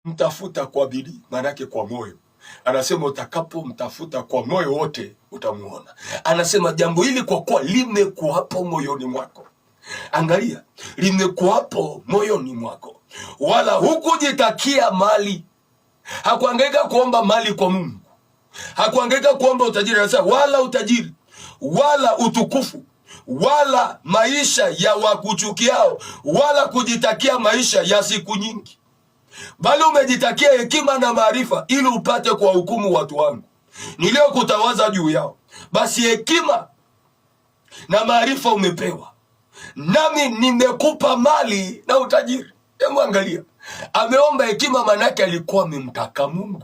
mtafuta kwa bidii, maanake kwa moyo. Anasema utakapomtafuta kwa moyo wote utamuona. Anasema jambo hili kwa kuwa limekuwapo moyoni mwako. Angalia, limekuwapo moyoni mwako, wala hukujitakia mali. Hakuangaika kuomba mali kwa Mungu, hakuangaika kuomba utajiri. Anasema wala utajiri, wala utukufu, wala maisha ya wakuchukiao, wala kujitakia maisha ya siku nyingi, bali umejitakia hekima na maarifa, ili upate kwa hukumu watu wangu niliokutawaza juu yao. Basi hekima na maarifa umepewa, nami nimekupa mali na utajiri. Hebu angalia, ameomba hekima, manake alikuwa amemtaka Mungu,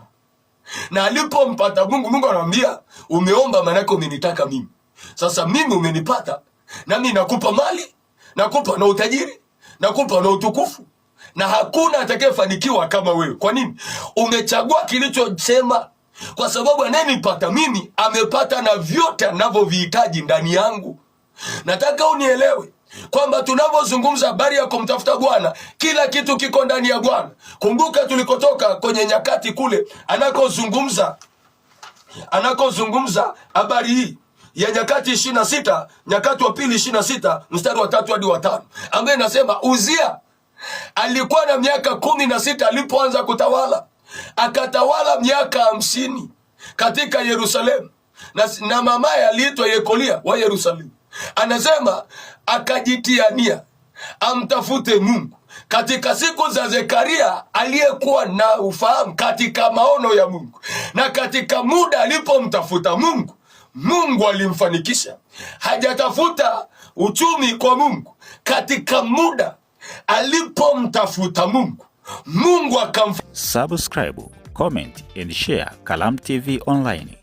na alipompata Mungu, Mungu anamwambia umeomba, manake umenitaka mimi. Sasa mimi umenipata, nami nakupa mali, nakupa na utajiri, nakupa na utukufu, na hakuna atakayefanikiwa kama wewe. Kwa nini? Umechagua kilichosema, kwa sababu anayenipata mimi amepata na vyote anavyovihitaji ndani yangu. Nataka unielewe kwamba tunapozungumza habari ya kumtafuta Bwana, kila kitu kiko ndani ya Bwana. Kumbuka tulikotoka kwenye nyakati kule, anakozungumza habari hii ya Nyakati 26, Nyakati wa pili 26 mstari wa 3 hadi wa 5, ambaye nasema Uzia alikuwa na miaka 16 alipoanza kutawala, akatawala miaka 50 katika Yerusalemu, na mamaye aliitwa Yekolia wa Yerusalemu. Anasema akajitia nia amtafute Mungu katika siku za Zekaria aliyekuwa na ufahamu katika maono ya Mungu, na katika muda alipomtafuta Mungu, Mungu alimfanikisha. Hajatafuta uchumi kwa Mungu, katika muda alipomtafuta Mungu, Mungu akamfanikisha. Subscribe, comment and share Kalamu TV Online.